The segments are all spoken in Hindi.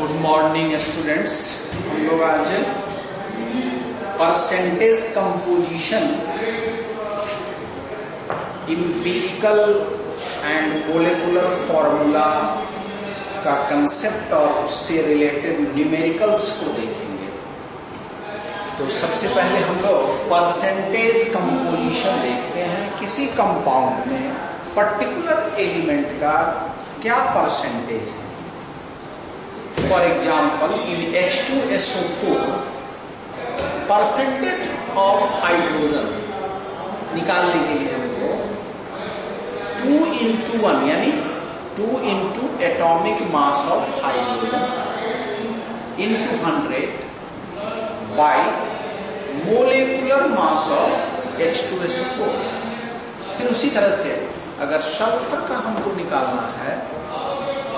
Good morning students. हम लोग आज percentage composition, empirical and molecular formula का कंसेप्ट और उससे रिलेटेड न्यूमेरिकल्स को देखेंगे। तो सबसे पहले हम लोग परसेंटेज कंपोजिशन देखते हैं। किसी कंपाउंड में पर्टिकुलर एलिमेंट का क्या परसेंटेज है। For example in H2SO4 percentage of hydrogen निकालने के लिए हमको 2:1 यानी 2 into atomic mass of hydrogen into 100 by molecular mass of H2SO4। फिर उसी तरह से अगर सल्फर का हमको निकालना है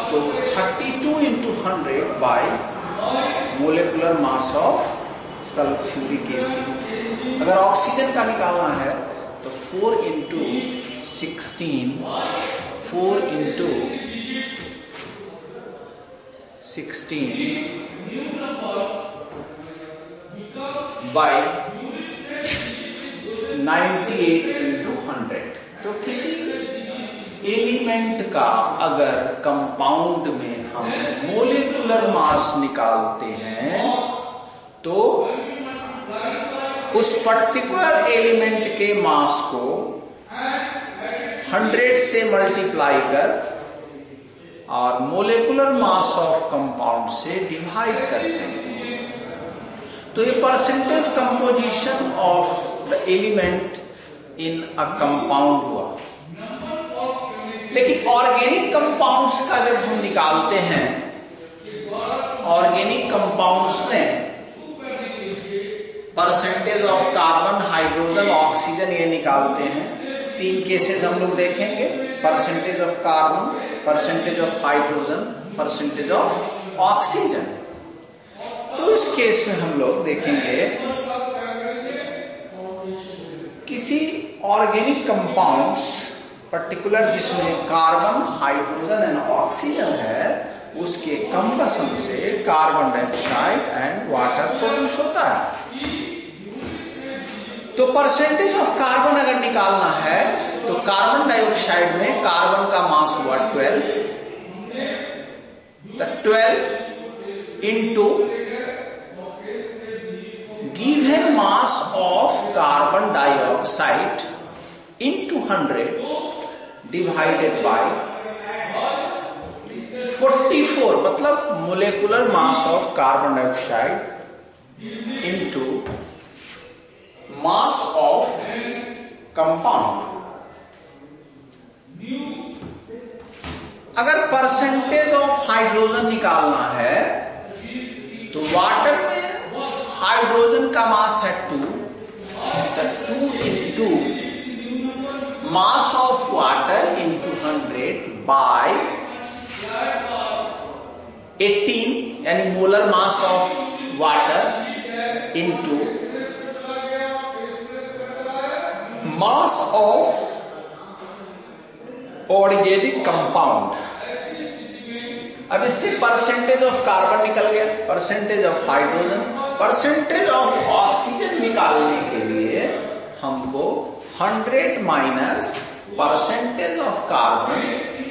तो 32 into 100 by molecular mass of sulphuric acid. अगर ऑक्सीजन का निकालना है तो 4 into 16 बाय 98 into 100। तो किसी एलिमेंट का अगर कंपाउंड में हम मोलेकुलर मास निकालते हैं तो उस पर्टिकुलर एलिमेंट के मास को 100 से मल्टीप्लाई कर और मोलेकुलर मास ऑफ कंपाउंड से डिवाइड करते हैं। तो ये percentage composition of the element in a compound हुआ। लेकिन ऑर्गेनिक कंपाउंड्स का जब हम निकालते हैं, ऑर्गेनिक कंपाउंड्स में percentage of carbon, hydrogen, oxygen ये निकालते हैं। 3 केसेस हम लोग देखेंगे, percentage of carbon, percentage of hydrogen, percentage of oxygen. तो इस केस में हम लोग देखेंगे किसी ऑर्गेनिक कंपाउंड्स पर्टिकुलर जिसमें कार्बन, हाइड्रोजन एंड ऑक्सीजन है, उसके कंबसन से carbon dioxide and water produce होता है। तो परसेंटेज ऑफ कार्बन अगर निकालना है तो कार्बन डाइऑक्साइड में कार्बन का मास हुआ 12, तो 12 into given mass of carbon dioxide into 100 divided bye 44, मतलब molecular mass of carbon dioxide into mass of compound. अगर परसेंटेज ऑफ हाइड्रोजन निकालना है तो वाटर में हाइड्रोजन का मास है 2, तो 2 into mass of water into 100 by 18 यानी molar mass of water into mass of organic compound. अब इससे परसेंटेज ऑफ कार्बन निकल गया, percentage of hydrogen, percentage of oxygen निकालने के लिए हमको 100 minus percentage of carbon,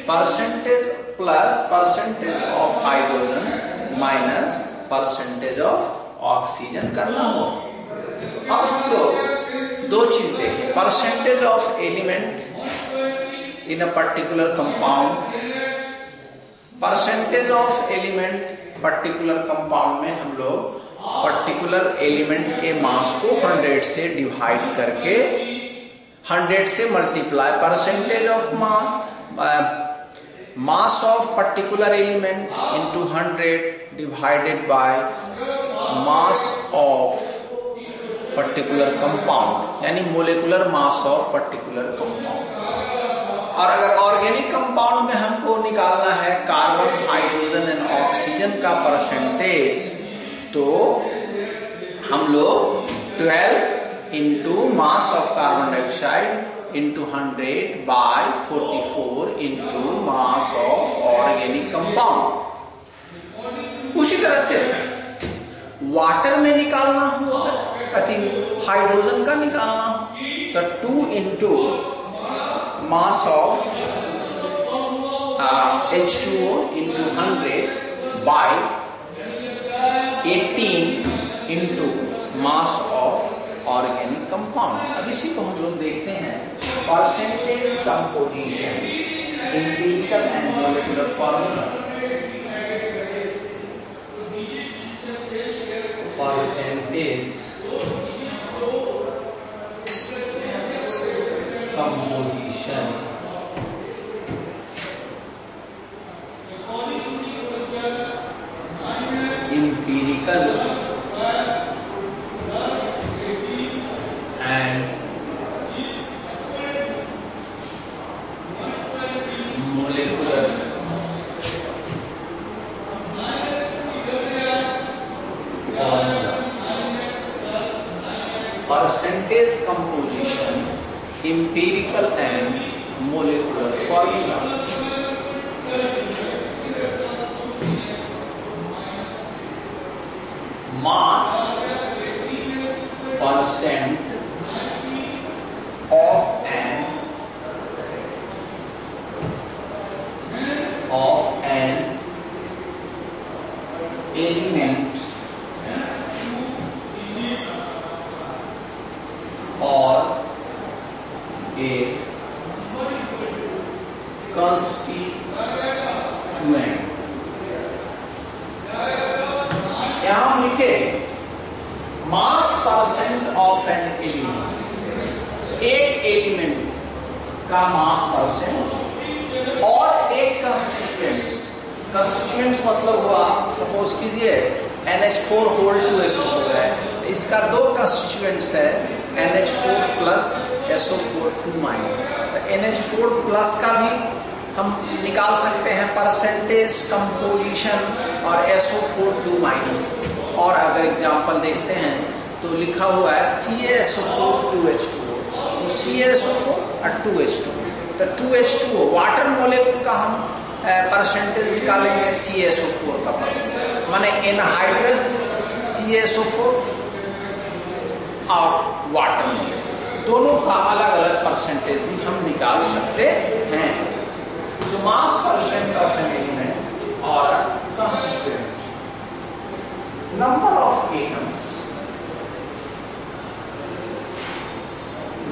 percentage plus percentage of hydrogen minus percentage of oxygen करना हो। तो अब हम लोग 2 चीज देखें, percentage of element in a particular compound. Percentage of element particular compound में हम लोग पर्टिकुलर एलिमेंट के मास को 100 से डिवाइड करके 100 से multiply, percentage of mass of particular element into 100 divided by mass of particular compound यानी molecular mass of particular compound. और अगर ऑर्गेनिक कंपाउंड में हमको निकालना है कार्बन, हाइड्रोजन एंड ऑक्सीजन का परसेंटेज, तो हम लोग 12 into mass of carbon dioxide into 100 by 44 into mass of organic compound. उसी तरह से वाटर में निकालना हो, हाइड्रोजन का निकालना हो, तो 2 into mass of H2O into 100 by 18 into mass of organic compound. अब इसी को हम लोग देखते हैं percentage composition, empirical and molecular formula. Percentage composition, empirical and molecular formula. Percentage composition, empirical and molecular formula. Mass percent of an element or a constituent। क्या हम लिखे मास परसेंट ऑफ एन एलिमेंट, एक एलिमेंट का मास परसेंट और एक कंस्टिट्यूएंट्स मतलब हुआ, सपोज कीजिए NH4 होल 2SO4 है, इसका 2 कंस्टिट्यूएंट्स है NH4 प्लस SO4 2 माइनस। तो NH4 प्लस का भी हम निकाल सकते हैं परसेंटेज कंपोजिशन और SO4 2 माइनस। और अगर एग्जांपल देखते हैं तो लिखा हुआ है CaSO4 2H2O, तो CaSO4 और 2H2O, तो 2H2O वाटर मॉलिक्यूल का हम परसेंटेज निकालेंगे CaSO4 का परसेंटेज, माने एनहाइड्रस CaSO4 और वाटर मॉलिक्यूल दोनों का अलग अलग परसेंटेज भी हम निकाल सकते हैं। तो mass percent of an element और constituent, number of atoms,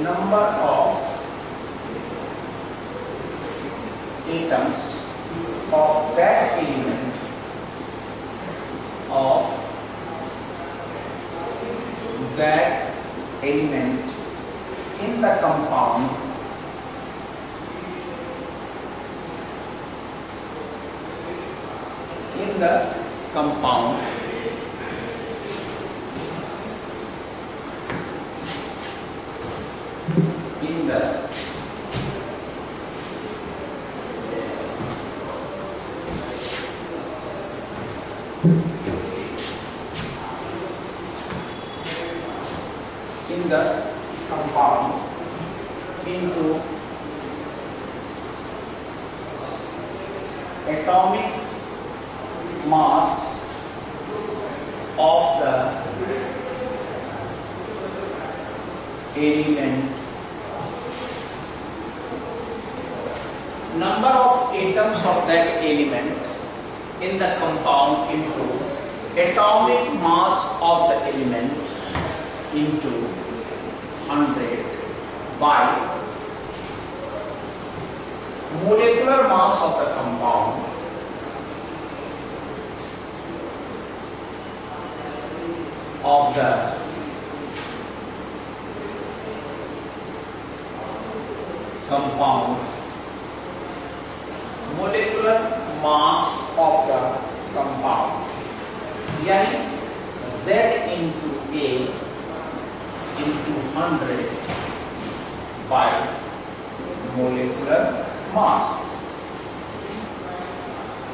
number of atoms of that element in the compound in the compound into atomic mass of the element, number of atoms of that element in the compound into atomic mass of the element into 100 by molecular mass of the compound of the compound, molecular mass of the compound, यानी Z into A into 100 by molecular mass।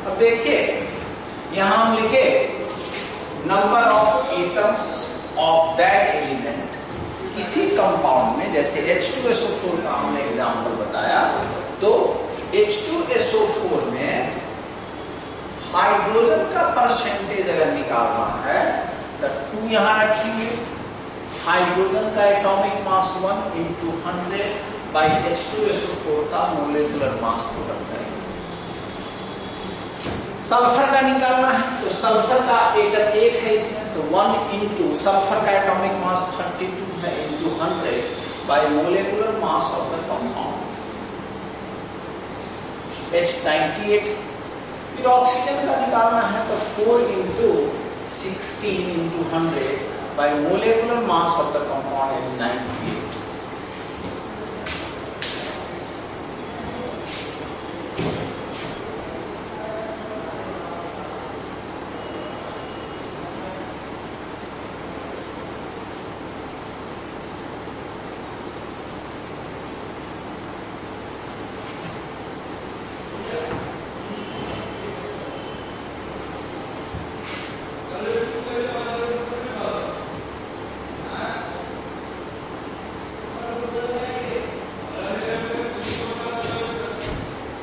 अब देखिए यहां हम लिखे number of atoms of that element, किसी कंपाउंड में, जैसे H2SO4 का हमने एग्जांपल बताया, तो H2SO4 में हाइड्रोजन का परसेंटेज अगर निकालना है तो 2 यहां रखेंगे। हाइड्रोजन का एटॉमिक मास 1 × 100 बाई H2SO4 का मोलेकुलर मास पुट करेंगे। सल्फर का निकालना है तो सल्फर का एटम 1 है इसमें, तो 1 × सल्फर का एटॉमिक मास 32 है × 100 by molecular mass of the compound H98। फिर ऑक्सीजन का निकालना है तो 4 × 16 × 100 by molecular mass of the compound N98।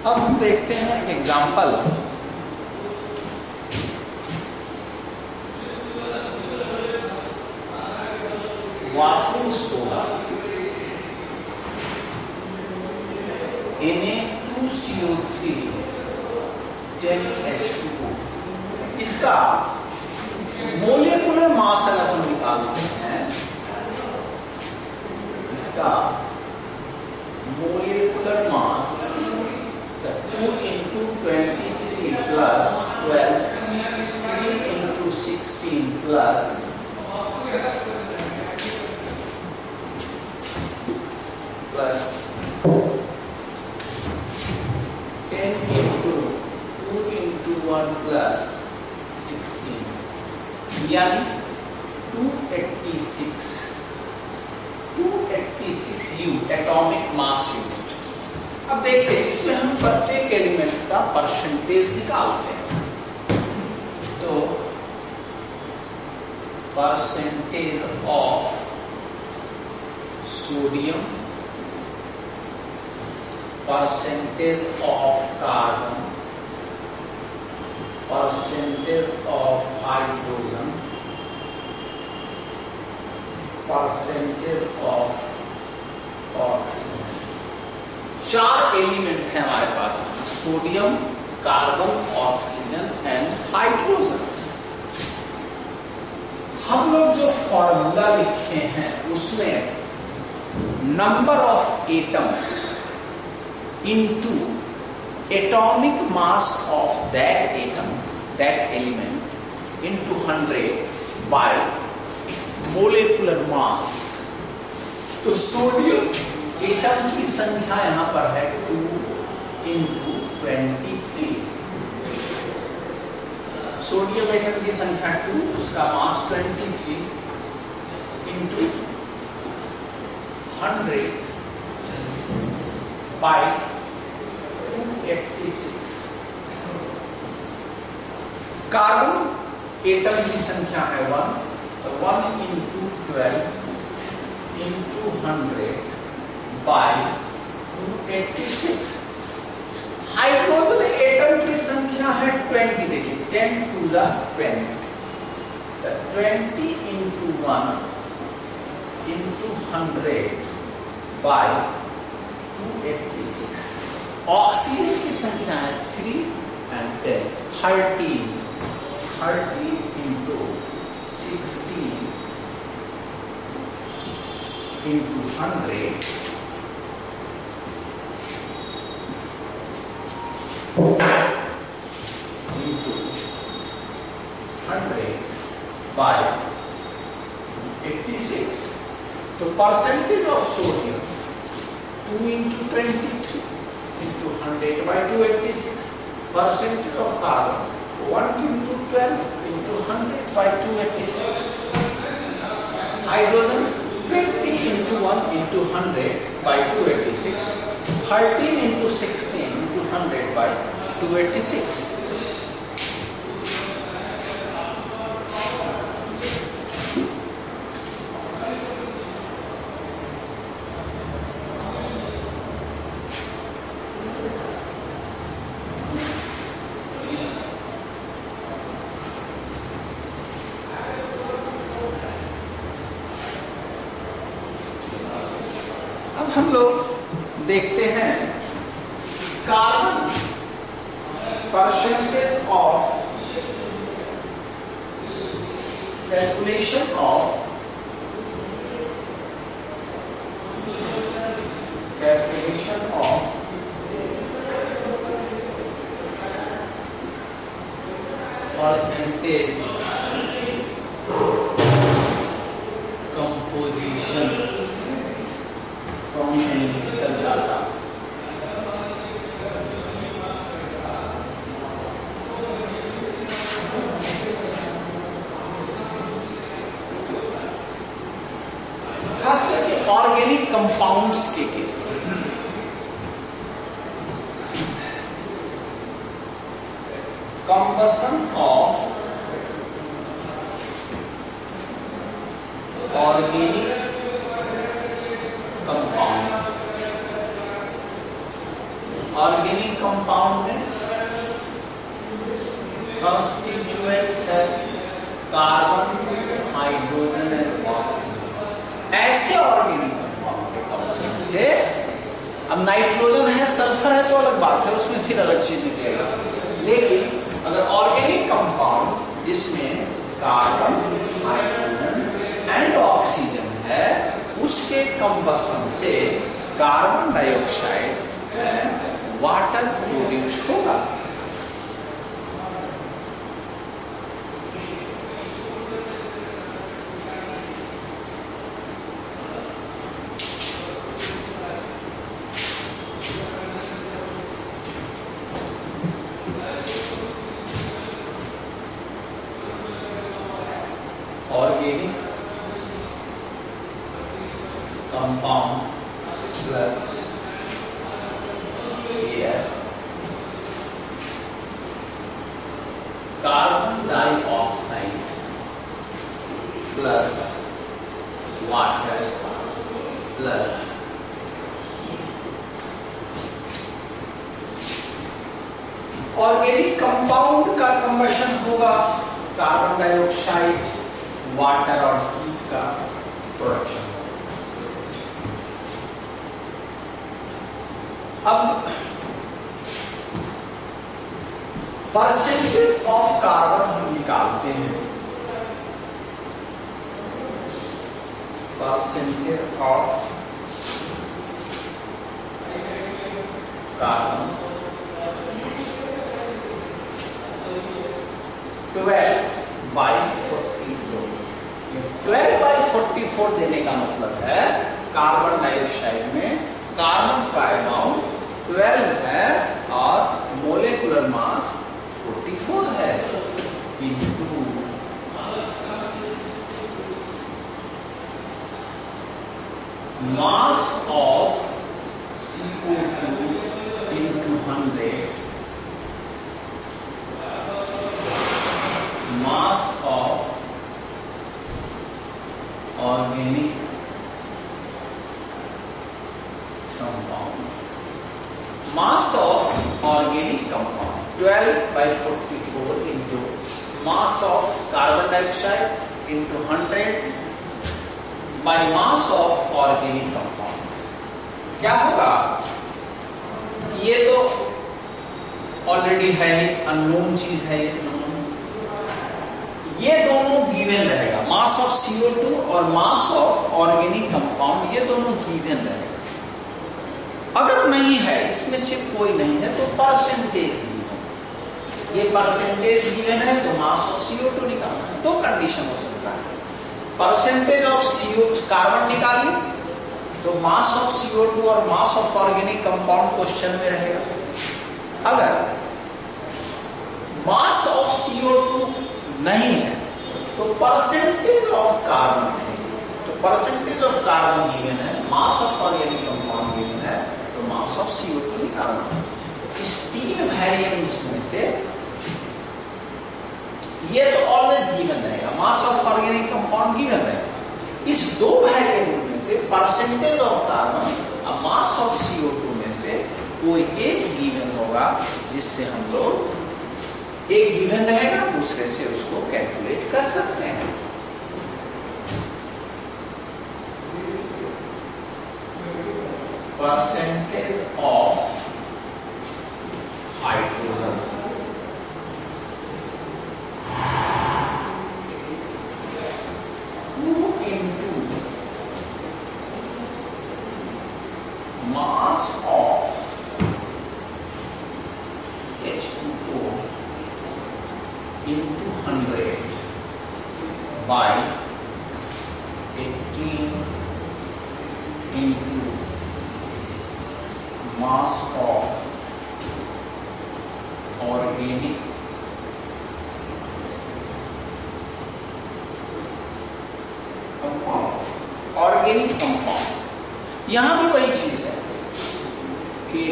अब हम देखते हैं एक example. Washing soda Na2CO3 10H2O, इसका मोलेकुलर मास अगर हम निकालते हैं, इसका molecular mass 2 × 23 plus 12, 3 × 16 plus 10 × 2 × 1 plus 16, यानी 286 U एटॉमिक मास यूनिट। अब देखिए इसमें हम प्रत्येक एलिमेंट का परसेंटेज निकालते हैं, तो percentage of sodium, percentage of carbon, percentage of hydrogen, percentage of oxygen. 4 element है हमारे पास, sodium, carbon, oxygen and hydrogen. हम लोग जो फॉर्मूला लिखे हैं उसमें number of atoms into atomic mass of that atom, that element into 100 by molecular mass. तो सोडियम एटम की संख्या यहां पर है 2 × 23। सोडियम एटम की संख्या 2, उसका मास 23 × 100 बाय 286। कार्बन एटम की संख्या है 1, तो 1 × 12 × 100 बाय 286। हाइड्रोजन एटम की संख्या है 20, देखिए 10 × 2 = 20, तो 20 × 1 × 100 बाय 286। ऑक्सीजन की संख्या है 3 and 10, 30 × 16 × 100 by 86। तो percentage of sodium 2 × 23 × 100 by 286। Percentage of carbon 1 × 12 × 100 by 286। Hydrogen 20 × 1 × 100 by 286। 13 × 16 × 100 by 286। देखते हैं carbon percentage of calculation of percentage composition from analytical data. खास करके ऑर्गेनिक कंपाउंड्स के केस में combustion of organic compound. Organic compound में कंस्टिट्यूएंट्स है कार्बन, हाइड्रोजन एंड ऑक्सीजन। ऐसे ऑर्गेनिक कंपाउंड के कम्बशन से, अब नाइट्रोजन है, सल्फर है तो अलग बात है, उसमें फिर अलग चीज निकलेगा, लेकिन अगर ऑर्गेनिक कंपाउंड जिसमें कार्बन, हाइड्रोजन एंड ऑक्सीजन है, उसके कंबशन से carbon dioxide and water produce होगा। Organic compound plus air, carbon dioxide plus water plus heat। Organic compound का कंबशन होगा, कार्बन डाइऑक्साइड, वाटर और हीट का प्रोडक्शन। अब परसेंटेज ऑफ कार्बन हम निकालते हैं, परसेंटेज ऑफ कार्बन 12/44। 12/44 देने का मतलब है कार्बन डाइऑक्साइड में कार्बन का अमाउंट 12 है और मोलेकुलर मास 44 है, into mass of CO2 into 100, mass of organic compound, mass of organic compound 12/44 into mass of carbon dioxide into 100 by mass of organic compound। क्या होगा, ये तो ऑलरेडी है, अननोन चीज है, ये दोनों गिवन रहेगा, मास ऑफ CO2 और मास ऑफ ऑर्गेनिक कंपाउंड, ये दोनों गिवन रहेगा। अगर नहीं है, इसमें से कोई नहीं है, तो परसेंटेज गिवन, ये परसेंटेज गिवन है तो मास ऑफ CO2 निकालना है। दो कंडीशन हो सकता है, परसेंटेज ऑफ CO2 कार्बन निकालिए तो मास ऑफ CO2 और मास ऑफ ऑर्गेनिक कंपाउंड क्वेश्चन में रहेगा। अगर मास ऑफ CO2 नहीं है तो परसेंटेज ऑफ कार्बन है, तो परसेंटेज ऑफ कार्बन गिवन है, मास ऑफ ऑर्गेनिक कंपाउंड गिवन है, तो मास ऑफ CO2 निकालना है। इस तीन वेरिएबल्स में से ये तो ऑलवेज गिवन रहेगा, मास ऑफ ऑर्गेनिक कंपाउंड गिवन रहेगा। इस दो वेरिएबल में से परसेंटेज ऑफ कार्बन और मास ऑफ CO2 में से कोई एक गिवन होगा, जिससे हम लोग एक गिवन रहेगा, दूसरे से उसको कैलकुलेट कर सकते हैं। Percentage hydrogen, 2 into mass of H2O into 100 by 18 into mass of organic compound. Organic compound, यहां भी वही चीज है कि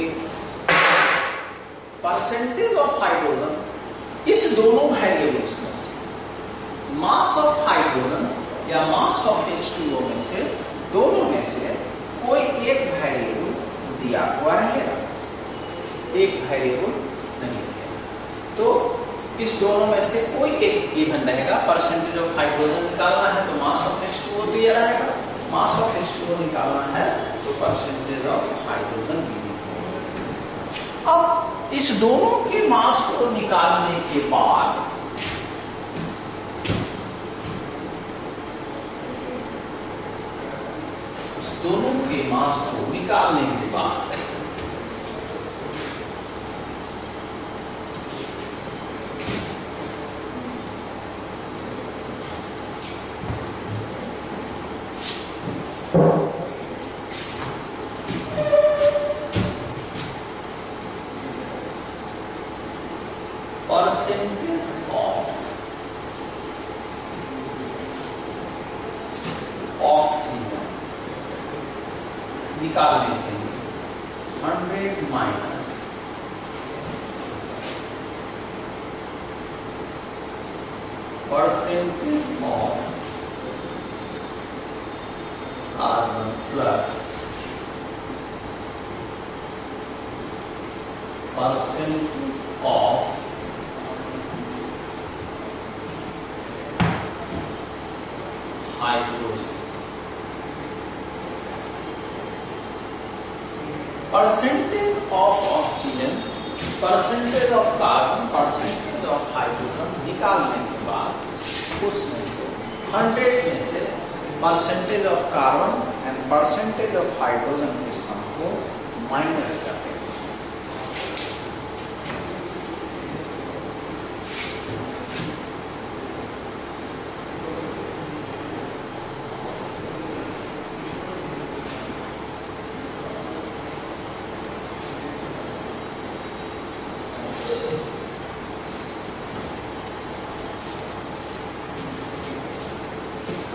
परसेंटेज ऑफ हाइड्रोजन इस दोनों वेरिएबल्स में से, मास ऑफ हाइड्रोजन या मास ऑफ H2O में से, दोनों में से कोई एक वेरिएबल दिया हुआ रहेगा, एक वेरिएबल नहीं रहेगा। तो इस दोनों में से कोई एक गिवन रहेगा। परसेंटेज ऑफ हाइड्रोजन निकालना है तो मास ऑफ H2O दिया रहेगा, मास ऑफ H2O निकालना है तो परसेंटेज ऑफ हाइड्रोजन गिवन होगा। अब इस दोनों के मास को निकालने के बाद दोनों के मास को निकालने के बाद परसेंटेज ऑफ ऑक्सीजन निकालने के लिए 100 minus percentage of carbon plus percentage of hydrogen. Percentage of oxygen, percentage of carbon, percentage of hydrogen निकालने के बाद उसमें से 100 में से percentage of carbon and percentage of hydrogen के सम को माइनस कर देते हैं।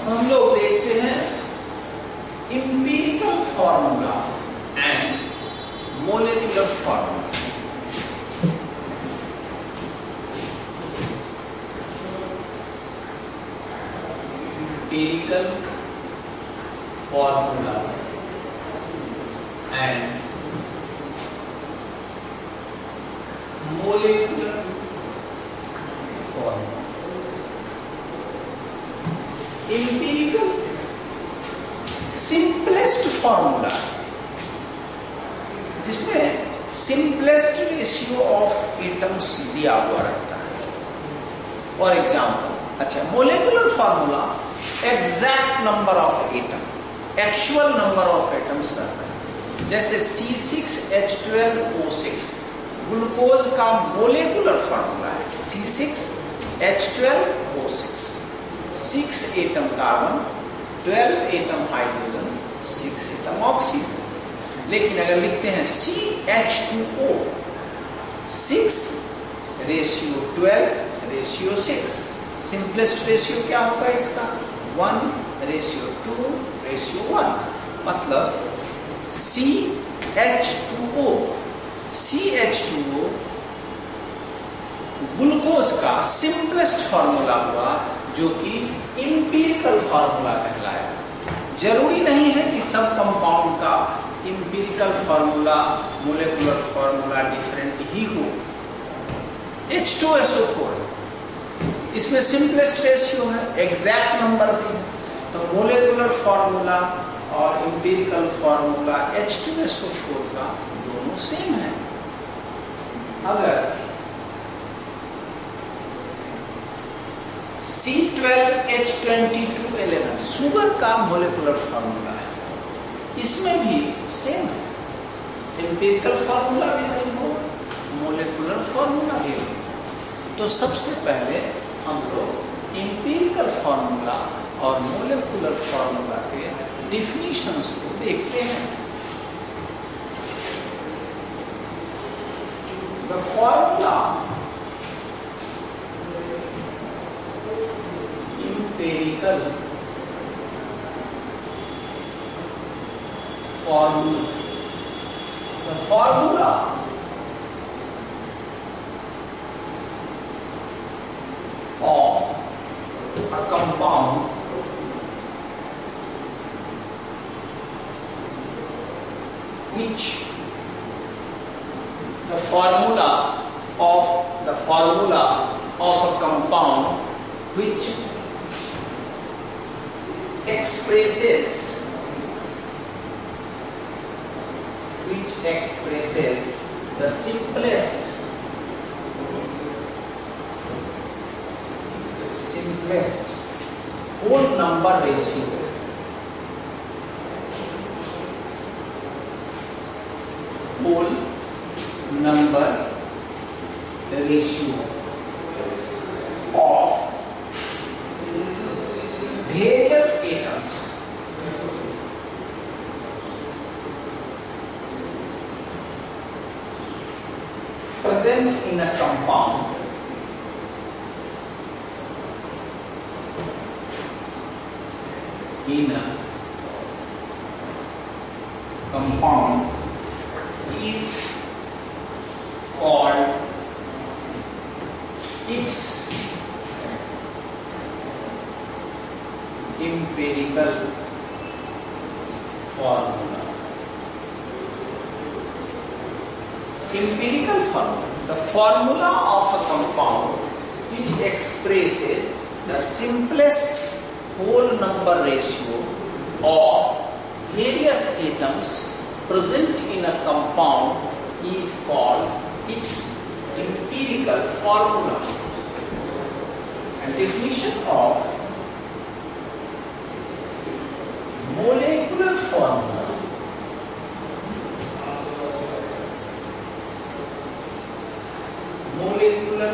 हम लोग देखते हैं empirical formula and molecular formula. Empirical formula and molecular formula. Empirical simplest formula जिसमें सिंपलेस्ट रेशियो ऑफ एटम्स दिया हुआ रहता है। फॉर एग्जाम्पल, अच्छा, molecular formula exact number of atom, actual number of atoms रहता है। जैसे C6H12O6 ग्लूकोज का मोलेकुलर फॉर्मूला है, C6H12O6, 6 atom carbon, 12 atom hydrogen, 6 atom oxygen. लेकिन अगर लिखते हैं CH2O, 6:12:6, सिंपलेस्ट रेशियो क्या होगा इसका? 1:2:1। मतलब CH2O ग्लूकोज का सिंपलेस्ट फॉर्मूला हुआ, जो कि इंपीरिकल फॉर्मूला कहलाया। जरूरी नहीं है कि सब कंपाउंड का empirical formula, molecular formula different ही हो। H2SO4 इसमें सिंपलेस्ट रेशियो है, एग्जैक्ट नंबर भी है, तो मोलेकुलर फॉर्मूला और इंपीरिकल फॉर्मूला H2SO4 का दोनों सेम है। अगर C12H2211 शुगर का मोलेकुलर फॉर्मूला है, इसमें भी सेम है, एम्पिरिकल फॉर्मूला भी नहीं हो, मोलेकुलर फॉर्मूला भी नहीं। तो सबसे पहले हम लोग एम्पिरिकल फॉर्मूला और मोलेकुलर फॉर्मूला के डिफिनीशंस को देखते हैं। The formula empirical formula, the formula of a compound which the formula of a compound which expresses the simplest whole number ratio of various atoms present in a compound is called its empirical formula. Empirical formula, the formula of a compound which expresses the simplest whole number ratio of various atoms present in a compound is called its empirical formula. And definition of molecular formula. Molecular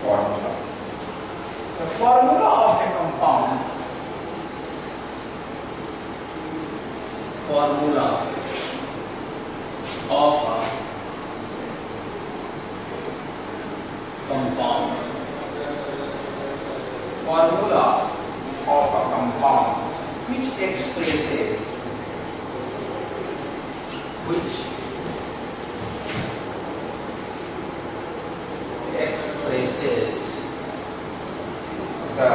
formula. The formula of a compound. Formula of a compound. Formula of a compound which expresses the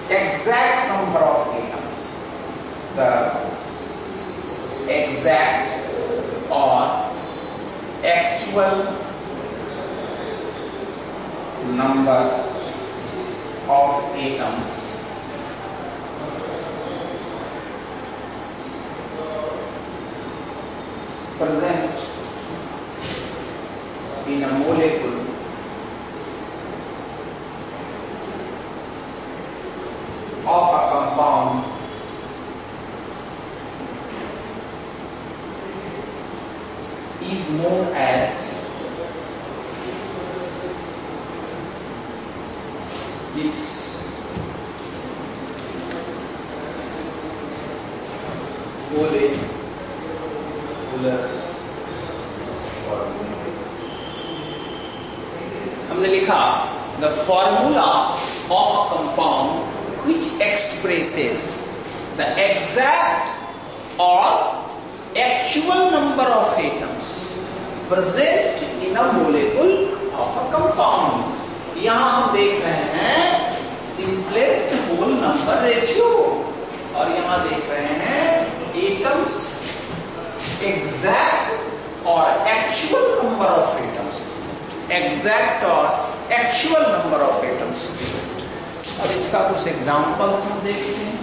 exact number of atoms, the exact or actual number of atoms present in a molecule of a compound is known as its molecular formula. हमने लिखा the formula of a compound which expresses the exact or actual number of atoms present in a molecule of a compound. यहां हम देख रहे हैं simplest whole number ratio और यहां देख रहे हैं atoms exact or actual number of atoms, exact or actual number of atoms. अब इसका कुछ एग्जांपल्स हम देखते हैं.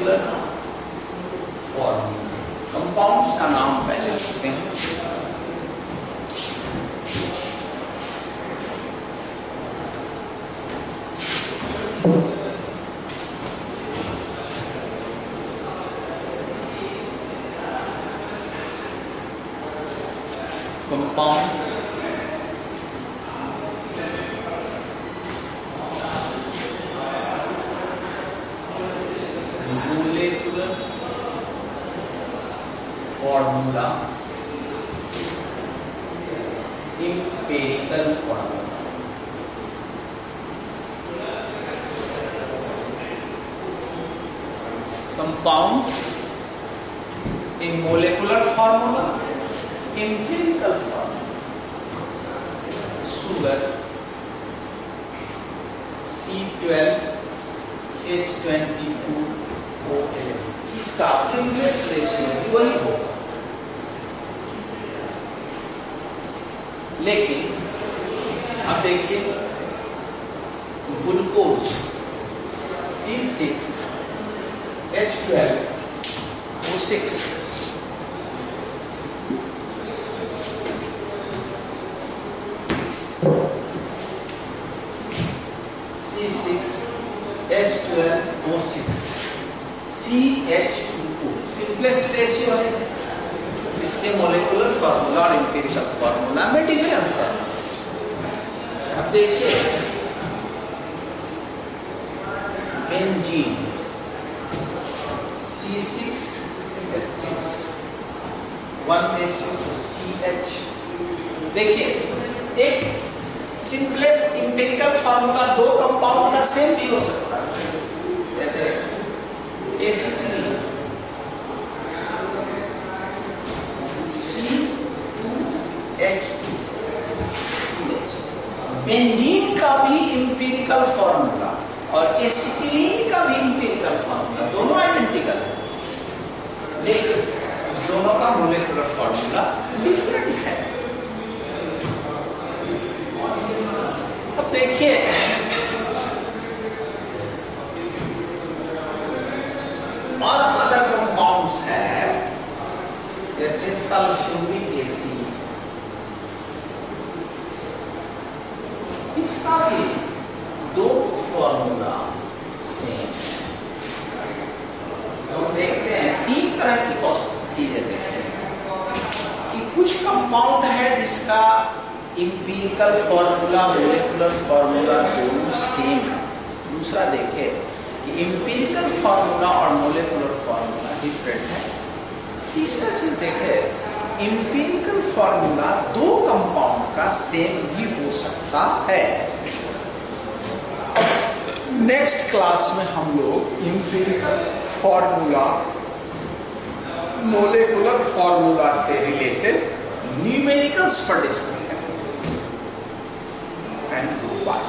Molecular formula. कंपाउंड्स का नाम पहले लिखते हैं। Compound molecular formula, empirical formula. Compound A molecular formula, empirical formula. Sugar C12H22O11, इसका सिंपलेस्ट रेशियो वही होगा, लेकिन अब देखिए glucose C6H12O6, C6H12O6 CH2O, simplest ratio है इसके मोलेकुलर फॉर्मूला और एम्पिरिकल फॉर्मूला में डिफरेंस है। अब देखिए बेंजीन C6H6 1:CH। देखिए एक सिंपलेस्ट एम्पिरिकल फॉर्मूला दो कंपाउंड का सेम भी हो सकता है, जैसे एसिटिलीन C2H2CH। बेंजीन का भी एम्पिरिकल फॉर्मूला और एसिटिलीन का भी एम्पिरिकल फॉर्मूला दोनों आइडेंटिकल है, लेकिन इस दोनों का मोलेकुलर फॉर्मूला डिफरेंट है। अब देखिए और अदर कंपाउंड्स है, जैसे सल्फ्यूरिक एसिड, इसका भी दो फॉर्मूला सेम है। तो देखते हैं तीन तरह की चीजें देखें कि कुछ कंपाउंड है जिसका एम्पिरिकल फॉर्मूला मोलेकुलर फॉर्मूला दोनों सेम है। दूसरा देखें कि एम्पिरिकल फॉर्मूला और मोलेकुलर फॉर्मूला डिफरेंट है। तीसरा चीज देखें एम्पिरिकल फॉर्मूला दो कंपाउंड का सेम भी हो सकता है। नेक्स्ट क्लास में हम लोग एम्पिरिकल फॉर्मूला मोलेकुलर फॉर्मूला से रिलेटेड न्यूमेरिकल्स पर डिस्कस करेंगे। And bye.